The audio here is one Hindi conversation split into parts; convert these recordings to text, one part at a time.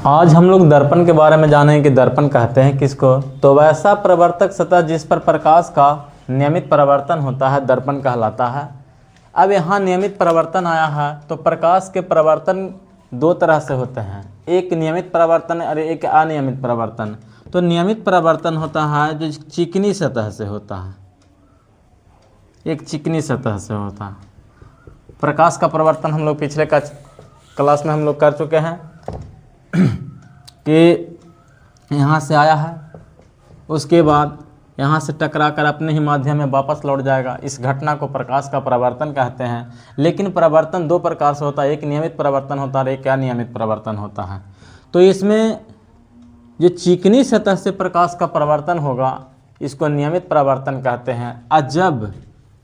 आज हम लोग दर्पण के बारे में जानेंगे कि दर्पण कहते हैं किसको। तो वैसा प्रवर्तक सतह जिस पर प्रकाश का नियमित परावर्तन होता है दर्पण कहलाता है। अब यहाँ नियमित परावर्तन आया है तो प्रकाश के परावर्तन दो तरह से होते हैं, एक नियमित परावर्तन और एक अनियमित परावर्तन। तो नियमित परावर्तन होता है जो चिकनी सतह से होता है, एक चिकनी सतह से होता है। प्रकाश का परावर्तन हम लोग पिछले क्लास में हम लोग कर चुके हैं कि यहाँ से आया है, उसके बाद यहाँ से टकरा कर अपने ही माध्यम में वापस लौट जाएगा। इस घटना को प्रकाश का परावर्तन कहते हैं। लेकिन परावर्तन दो प्रकार से होता है, एक नियमित परावर्तन होता है और एक अनियमित परावर्तन होता है। तो इसमें जो चिकनी सतह से प्रकाश का परावर्तन होगा इसको नियमित परावर्तन कहते हैं। और जब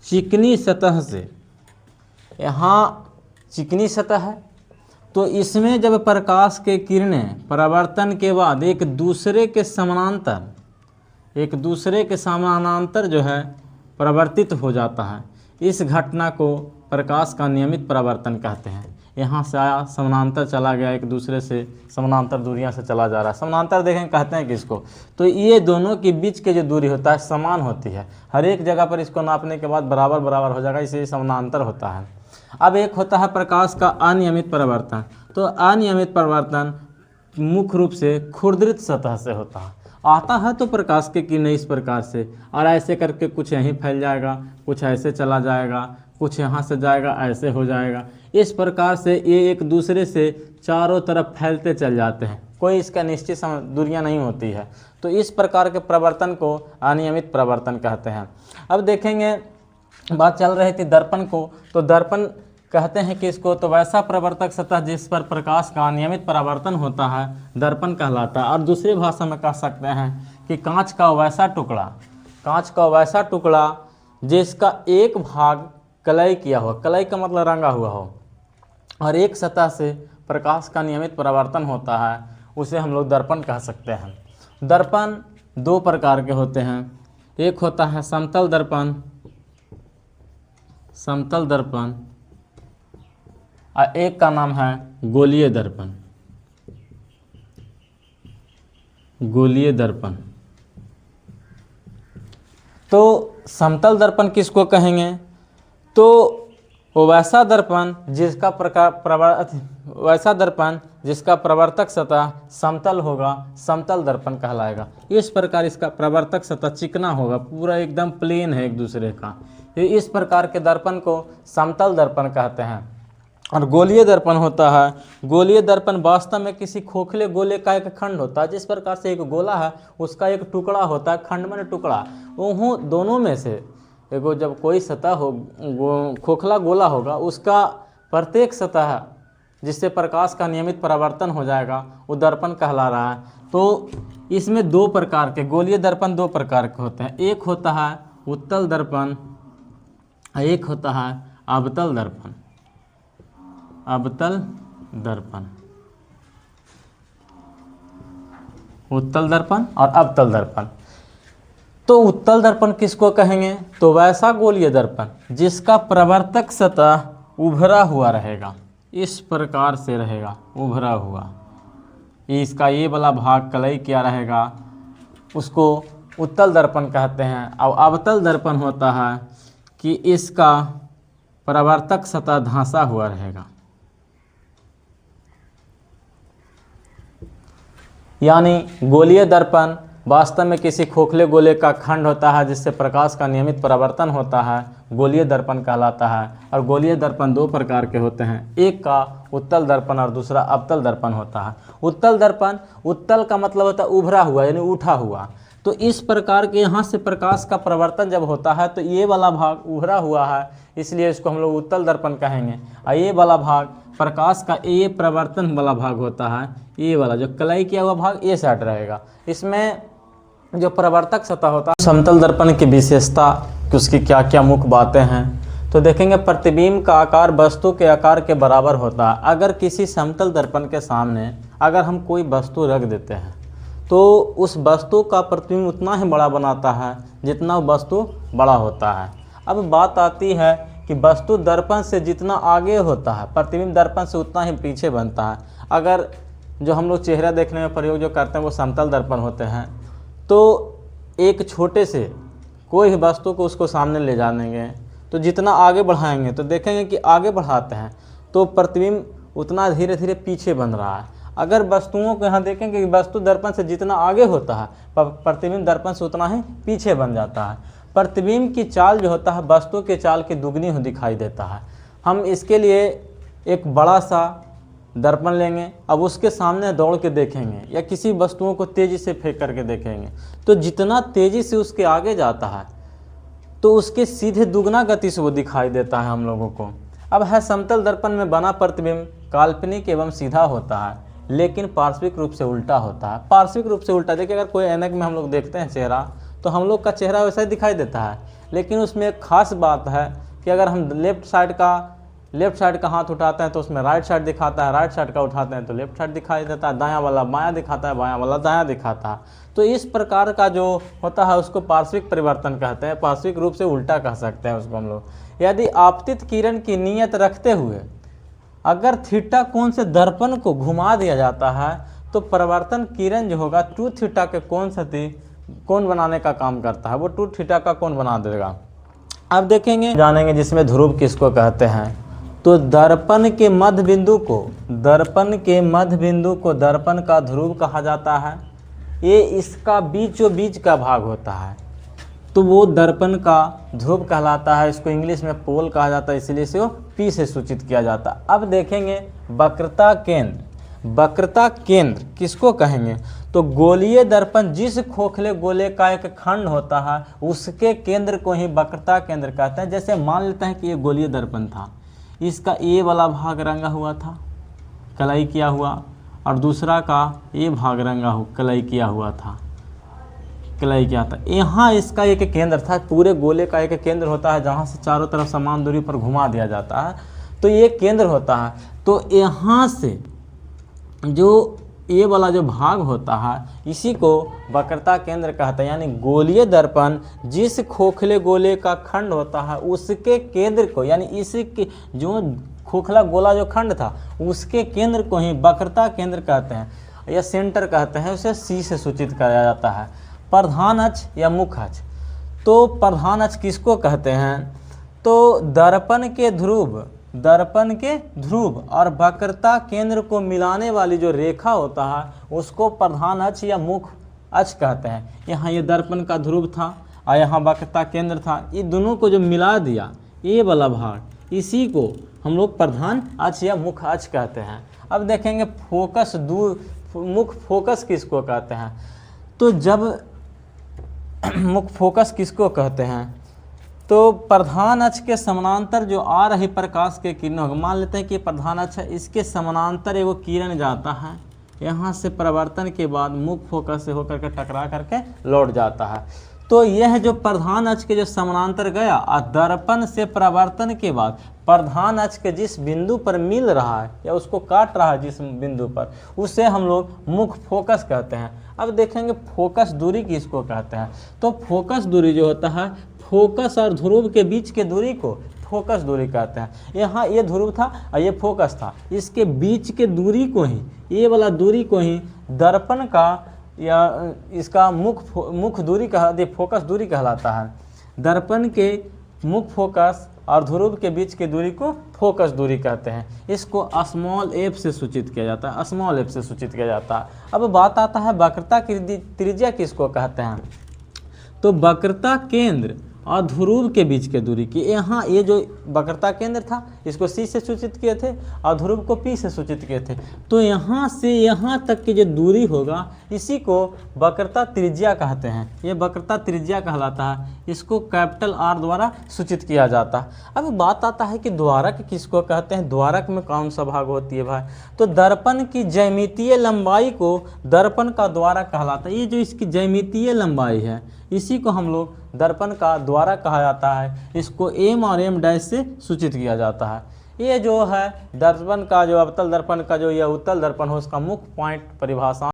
चिकनी सतह से, यहाँ चिकनी सतह है तो इसमें जब प्रकाश के किरणें परावर्तन के बाद एक दूसरे के समानांतर जो है परावर्तित हो जाता है, इस घटना को प्रकाश का नियमित परावर्तन कहते हैं। यहाँ से आया, समानांतर चला गया, एक दूसरे से समानांतर दूरियां से चला जा रहा है। समानांतर देखें कहते हैं किसको, तो ये दोनों के बीच के जो दूरी होता है समान होती है, हर एक जगह पर इसको नापने के बाद बराबर बराबर हो जाएगा, इसे समानांतर होता है। अब एक होता है प्रकाश का अनियमित परावर्तन। तो अनियमित परावर्तन मुख्य रूप से खुरदृत सतह से होता है। आता है तो प्रकाश के किरणें इस प्रकार से, और ऐसे करके कुछ यहीं फैल जाएगा, कुछ ऐसे चला जाएगा, कुछ यहाँ से जाएगा, ऐसे हो जाएगा। इस प्रकार से ये एक दूसरे से चारों तरफ फैलते चल जाते हैं, कोई इसका निश्चित दूरियां नहीं होती है। तो इस प्रकार के प्रवर्तन को अनियमित प्रवर्तन कहते हैं। अब देखेंगे, बात चल रही थी दर्पण को, तो दर्पण कहते हैं कि इसको, तो वैसा प्रवर्तक सतह जिस पर प्रकाश का नियमित परावर्तन होता है दर्पण कहलाता है। और दूसरी भाषा में कह सकते हैं कि कांच का वैसा टुकड़ा जिसका एक भाग कलई किया हो, कलई का मतलब रंगा हुआ हो, और एक सतह से प्रकाश का नियमित परावर्तन होता है, उसे हम लोग दर्पण कह सकते हैं। दर्पण दो प्रकार के होते हैं, एक होता है समतल दर्पण और एक का नाम है गोलीय दर्पण। तो समतल दर्पण किसको कहेंगे, तो वैसा दर्पण जिसका प्रवर्तक सतह समतल होगा, समतल दर्पण कहलाएगा। इस प्रकार इसका प्रवर्तक सतह चिकना होगा, पूरा एकदम प्लेन है एक दूसरे का। इस प्रकार के दर्पण को समतल दर्पण कहते हैं। और गोलीय दर्पण होता है, गोलीय दर्पण वास्तव में किसी खोखले गोले का एक खंड होता है। जिस प्रकार से एक गोला है उसका एक टुकड़ा होता है, खंड में टुकड़ा, वो दोनों में से एगो जब कोई सतह हो, खोखला गोला होगा, उसका प्रत्येक सतह जिससे प्रकाश का नियमित परावर्तन हो जाएगा वो दर्पण कहला रहा है। तो इसमें दो प्रकार के गोलीय दर्पण दो प्रकार के होते हैं, एक होता है उत्तल दर्पण, एक होता है अवतल दर्पण। उत्तल दर्पण और अवतल दर्पण। तो उत्तल दर्पण किसको कहेंगे, तो वैसा गोलीय दर्पण जिसका प्रवर्तक सतह उभरा हुआ रहेगा, इस प्रकार से रहेगा उभरा हुआ, इसका ये वाला भाग कलई किया रहेगा, उसको उत्तल दर्पण कहते हैं। और अवतल दर्पण होता है कि इसका प्रवर्तक सतह धंसा हुआ रहेगा, यानी गोलीय दर्पण वास्तव में किसी खोखले गोले का खंड होता है जिससे प्रकाश का नियमित परावर्तन होता है, गोलीय दर्पण कहलाता है। और गोलीय दर्पण दो प्रकार के होते हैं, एक का उत्तल दर्पण और दूसरा अवतल दर्पण होता है। उत्तल दर्पण, उत्तल का मतलब होता है उभरा हुआ यानी उठा हुआ। तो इस प्रकार के यहाँ से प्रकाश का प्रवर्तन जब होता है तो ये वाला भाग उभरा हुआ है, इसलिए इसको हम लोग उत्तल दर्पण कहेंगे। और ये वाला भाग प्रकाश का ये प्रवर्तन वाला भाग होता है, ये वाला जो कलई किया हुआ भाग ये साइड रहेगा। इसमें जो प्रवर्तक सतह होता है, समतल दर्पण की विशेषता कि उसकी क्या क्या मुख्य बातें हैं, तो देखेंगे प्रतिबिंब का आकार वस्तु के आकार के बराबर होता है। अगर किसी समतल दर्पण के सामने अगर हम कोई वस्तु रख देते हैं तो उस वस्तु का प्रतिबिंब उतना ही बड़ा बनाता है जितना वस्तु बड़ा होता है। अब बात आती है कि वस्तु दर्पण से जितना आगे होता है प्रतिबिंब दर्पण से उतना ही पीछे बनता है। अगर जो हम लोग चेहरा देखने में प्रयोग जो करते हैं वो समतल दर्पण होते हैं। तो एक छोटे से कोई भी वस्तु को उसको सामने ले जाएंगे तो जितना आगे बढ़ाएंगे तो देखेंगे कि आगे बढ़ाते हैं तो प्रतिबिंब उतना धीरे धीरे पीछे बन रहा है। अगर वस्तुओं को यहाँ देखेंगे कि वस्तु दर्पण से जितना आगे होता है प्रतिबिंब दर्पण से उतना ही पीछे बन जाता है। प्रतिबिंब की चाल जो होता है वस्तु के चाल के दुगनी हो दिखाई देता है। हम इसके लिए एक बड़ा सा दर्पण लेंगे, अब उसके सामने दौड़ के देखेंगे या किसी वस्तुओं को तेज़ी से फेंक करके देखेंगे तो जितना तेज़ी से उसके आगे जाता है तो उसके सीधे दुगना गति से वो दिखाई देता है हम लोगों को। अब है समतल दर्पण में बना प्रतिबिंब काल्पनिक एवं सीधा होता है लेकिन पार्श्विक रूप से उल्टा होता है। पार्श्विक रूप से उल्टा, देखिए अगर कोई ऐनक में हम लोग देखते हैं चेहरा तो हम लोग का चेहरा वैसा ही दिखाई देता है, लेकिन उसमें एक खास बात है कि अगर हम लेफ्ट साइड का हाथ उठाते हैं तो उसमें राइट साइड दिखाता है, राइट साइड का उठाते हैं तो लेफ्ट साइड दिखाई देता है, दायां वाला बायां दिखाता है, बायां वाला दायां दिखाता है। तो इस प्रकार का जो होता है उसको पार्श्विक परिवर्तन कहते हैं, पार्श्विक रूप से उल्टा कह सकते हैं उसको हम लोग। यदि आपतित किरण की नियत रखते हुए अगर थीटा कोण से दर्पण को घुमा दिया जाता है तो परिवर्तन किरण जो होगा 2 थीटा के कोण बनाने का काम करता है, वो 2 थीटा का कोण बना देगा। अब देखेंगे जानेंगे जिसमें ध्रुव किसको कहते हैं। तो दर्पण के मध्य बिंदु को दर्पण का ध्रुव कहा जाता है। ये इसका बीचों बीच का भाग होता है तो वो दर्पण का ध्रुव कहलाता है। इसको इंग्लिश में पोल कहा जाता है, इसलिए इसे पी से सूचित किया जाता है। अब देखेंगे वक्रता केंद्र किसको कहेंगे। तो गोलीय दर्पण जिस खोखले गोले का एक खंड होता है उसके केंद्र को ही वक्रता केंद्र कहते हैं। जैसे मान लेते हैं कि ये गोलीय दर्पण था, इसका ए वाला भाग रंगा हुआ था, कलाई किया हुआ, और दूसरा का ये भाग रंगा हुआ कलाई किया हुआ था, कलाई किया था। यहाँ इसका एक केंद्र था, पूरे गोले का एक केंद्र होता है जहाँ से चारों तरफ समान दूरी पर घुमा दिया जाता है, तो ये केंद्र होता है। तो यहाँ से जो ये वाला जो भाग होता है इसी को वक्रता केंद्र कहते हैं। यानी गोलीय दर्पण जिस खोखले गोले का खंड होता है उसके केंद्र को, यानी इसके जो खोखला गोला जो खंड था उसके केंद्र को ही वक्रता केंद्र कहते हैं या सेंटर कहते हैं। उसे सी से सूचित किया जाता है। प्रधान अक्ष या मुख्य अक्ष, तो प्रधान अक्ष किसको कहते हैं। तो दर्पण के ध्रुव और वक्रता केंद्र को मिलाने वाली जो रेखा होता है उसको प्रधान अक्ष या मुख्य अक्ष कहते हैं। यहाँ ये दर्पण का ध्रुव था और यहाँ वक्रता केंद्र था, ये दोनों को जो मिला दिया ये वाला भाग, इसी को हम लोग प्रधान अक्ष या मुख्य अक्ष कहते हैं। अब देखेंगे मुख्य फोकस किसको कहते हैं। तो जब मुख्य फोकस किसको कहते हैं, तो प्रधान अक्ष के समानांतर जो आ रही प्रकाश के किरण होगा, मान लेते हैं कि प्रधान अक्ष है, इसके समानांतर एगो किरण जाता है, यहाँ से परिवर्तन के बाद मुख्य फोकस से होकर के टकरा करके लौट जाता है। तो यह जो प्रधान अक्ष के जो समानांतर गया और दर्पण से परिवर्तन के बाद प्रधान अक्ष के जिस बिंदु पर मिल रहा है या उसको काट रहा है जिस बिंदु पर, उसे हम लोग मुख्य फोकस कहते हैं। अब देखेंगे फोकस दूरी किसको कहते हैं। तो फोकस दूरी जो होता है, फोकस और ध्रुव के बीच के दूरी को फोकस दूरी कहते हैं। यहाँ ये ध्रुव था और ये फोकस था, इसके बीच के दूरी को ही, ये वाला दूरी को ही दर्पण का या इसका मुख्य दूरी फोकस दूरी कहलाता है। दर्पण के मुख्य फोकस और ध्रुव के बीच की दूरी को फोकस दूरी कहते हैं। इसको स्मॉल एफ से सूचित किया जाता है, स्मॉल एफ से सूचित किया जाता है। अब बात आता है वक्रता त्रिज्या किसको कहते हैं। तो वक्रता केंद्र और ध्रुव के बीच के दूरी की, यहाँ ये जो वक्रता केंद्र था इसको सी से सूचित किए थे और ध्रुव को पी से सूचित किए थे। तो यहाँ से यहाँ तक की जो दूरी होगा इसी को वक्रता त्रिज्या कहते हैं। ये वक्रता त्रिज्या कहलाता है, इसको कैपिटल आर द्वारा सूचित किया जाता है। अब बात आता है कि द्वारक किसको कहते हैं। द्वारक में कौन सा भाग होती है भाई। तो दर्पण की ज्यामितीय लंबाई को दर्पण का द्वारक कहलाता है। ये जो इसकी ज्यामितीय लंबाई है इसी को हम लोग दर्पण का द्वारक कहा जाता है। इसको एम और एम डैश से सूचित किया जाता है। ये जो है दर्पण का जो अवतल दर्पण का जो यह उत्तल दर्पण हो उसका मुख्य पॉइंट परिभाषा